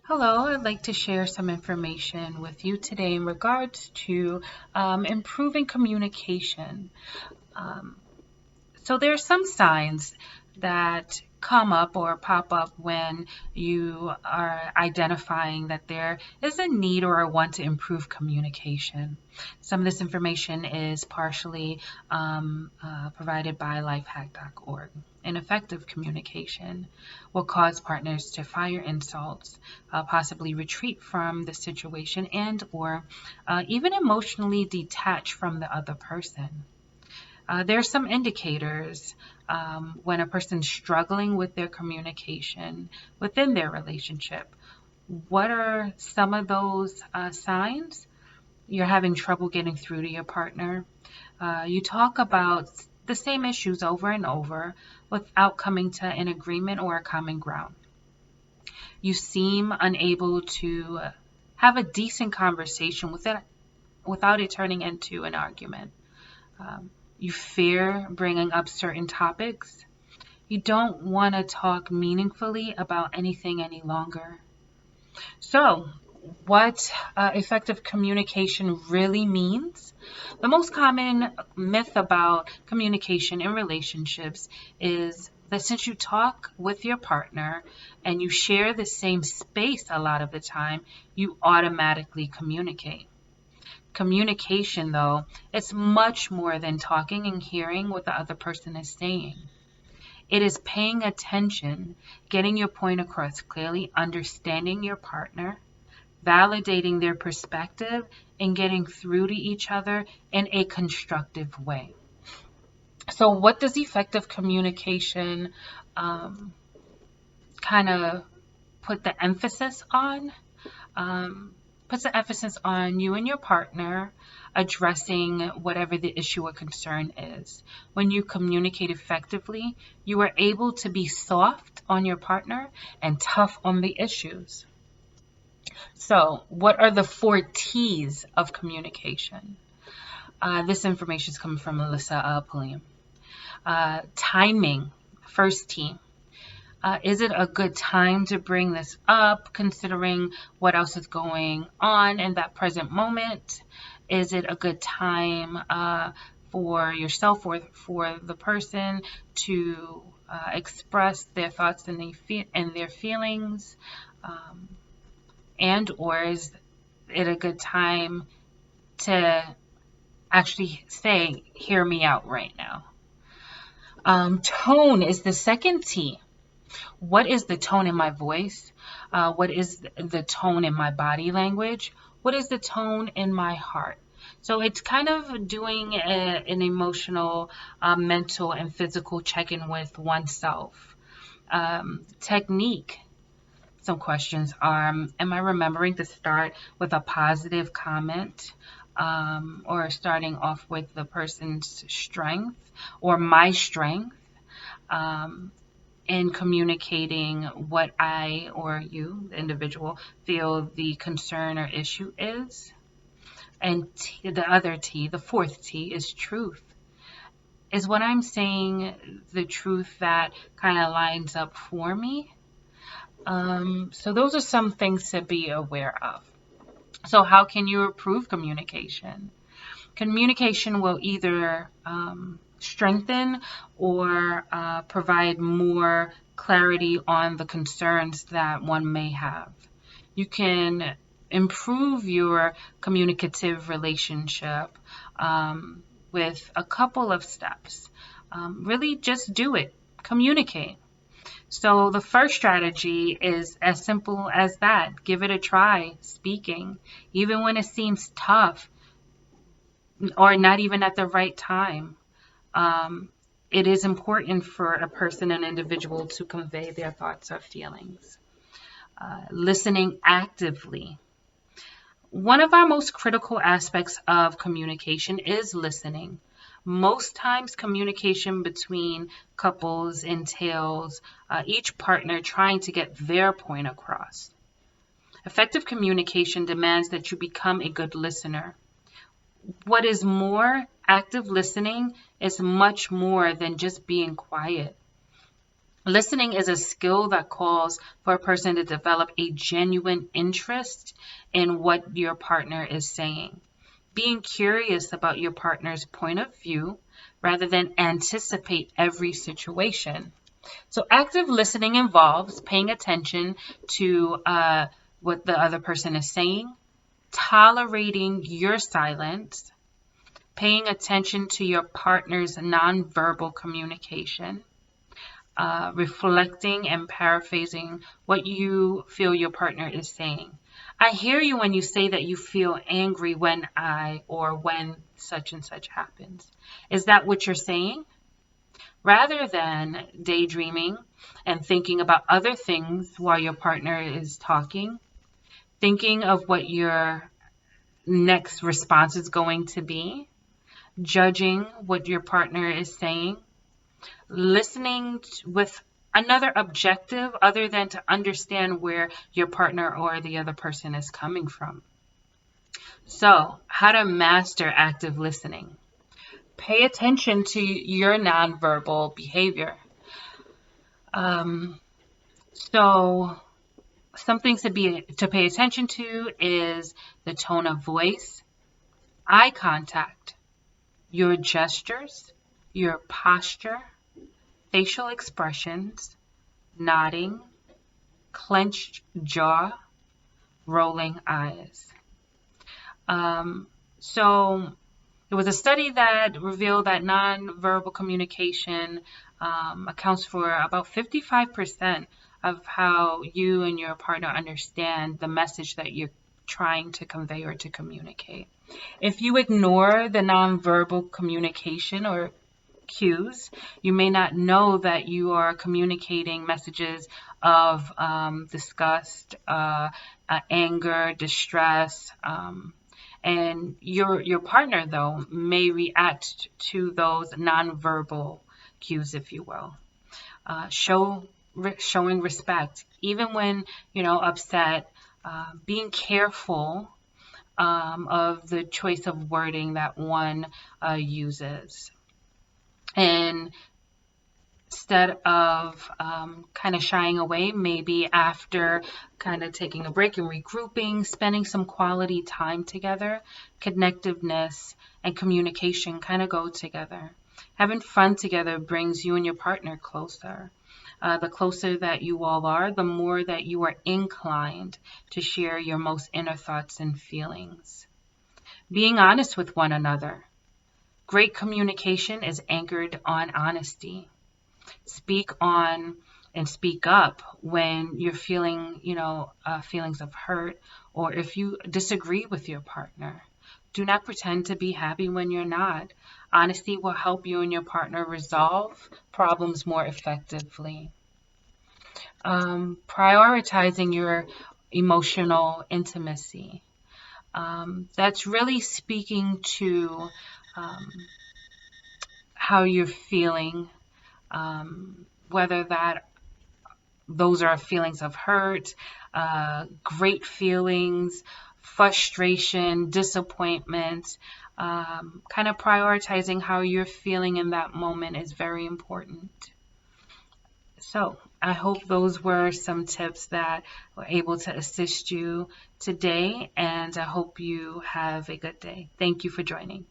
Hello, I'd like to share some information with you today in regards to improving communication. Um, so there are some signs that come up or pop up when you are identifying that there is a need or a want to improve communication. Some of this information is partially provided by lifehack.org. Ineffective communication will cause partners to fire insults, possibly retreat from the situation and or even emotionally detach from the other person. There are some indicators when a person's struggling with their communication within their relationship. What are some of those signs? You're having trouble getting through to your partner. You talk about the same issues over and over without coming to an agreement or a common ground. You seem unable to have a decent conversation without it turning into an argument. Um, you fear bringing up certain topics. You don't want to talk meaningfully about anything any longer. So, what effective communication really means? The most common myth about communication in relationships is that since you talk with your partner and you share the same space a lot of the time, you automatically communicate. Communication, though, it's much more than talking and hearing what the other person is saying. It is paying attention, getting your point across clearly, understanding your partner, validating their perspective, and getting through to each other in a constructive way. So, what does effective communication um, kind of put the emphasis on? Um, Puts the emphasis on you and your partner addressing whatever the issue or concern is. When you communicate effectively, you are able to be soft on your partner and tough on the issues. So, what are the four T's of communication? This information is coming from Melissa Pulliam. Timing, first T. Is it a good time to bring this up, considering what else is going on in that present moment? Is it a good time for yourself or for the person to express their thoughts and their feelings? Um, and or is it a good time to actually say, hear me out right now? Tone is the second T. What is the tone in my voice? What is the tone in my body language? What is the tone in my heart? So it's kind of doing an emotional, mental, and physical check-in with oneself. Technique. Some questions are, am I remembering to start with a positive comment? Or starting off with the person's strength or my strength? Um, in communicating what I or you, the individual, feel the concern or issue is. And the other T, the fourth T, is truth. Is what I'm saying the truth that kind of lines up for me? So those are some things to be aware of. So how can you improve communication? Communication will either strengthen or provide more clarity on the concerns that one may have. You can improve your communicative relationship with a couple of steps. Really just do it. Communicate. So the first strategy is as simple as that. Give it a try, speaking. Even when it seems tough, or not even at the right time. Um, it is important for a person, an individual, to convey their thoughts or feelings. Listening actively. One of our most critical aspects of communication is listening. Most times, communication between couples entails each partner trying to get their point across. Effective communication demands that you become a good listener. What is more, active listening is much more than just being quiet. Listening is a skill that calls for a person to develop a genuine interest in what your partner is saying. Being curious about your partner's point of view rather than anticipate every situation. So, active listening involves paying attention to what the other person is saying, tolerating your silence, paying attention to your partner's nonverbal communication, reflecting and paraphrasing what you feel your partner is saying. I hear you when you say that you feel angry when when such and such happens. Is that what you're saying? Rather than daydreaming and thinking about other things while your partner is talking, thinking of what your next response is going to be, judging what your partner is saying, listening with another objective other than to understand where your partner or the other person is coming from. So, how to master active listening? Pay attention to your nonverbal behavior. So, some things to pay attention to is the tone of voice, eye contact, your gestures, your posture, facial expressions, nodding, clenched jaw, rolling eyes. So there was a study that revealed that nonverbal communication accounts for about 55% of how you and your partner understand the message that you're trying to convey or to communicate. If you ignore the nonverbal communication or cues, you may not know that you are communicating messages of disgust, anger, distress, and your partner though may react to those nonverbal cues, if you will. Showing respect, even when upset. Being careful of the choice of wording that one uses. And instead of kind of shying away, maybe after kind of taking a break and regrouping, spending some quality time together, connectiveness and communication kind of go together. Having fun together brings you and your partner closer. The closer that you all are, the more that you are inclined to share your most inner thoughts and feelings. Being honest with one another. Great communication is anchored on honesty. Speak on and speak up when you're feeling, feelings of hurt, or if you disagree with your partner. Do not pretend to be happy when you're not. Honesty will help you and your partner resolve problems more effectively. Prioritizing your emotional intimacy. That's really speaking to how you're feeling, whether those are feelings of hurt, great feelings, frustration, disappointment. Kind of prioritizing how you're feeling in that moment is very important. So I hope those were some tips that were able to assist you today, and I hope you have a good day. Thank you for joining.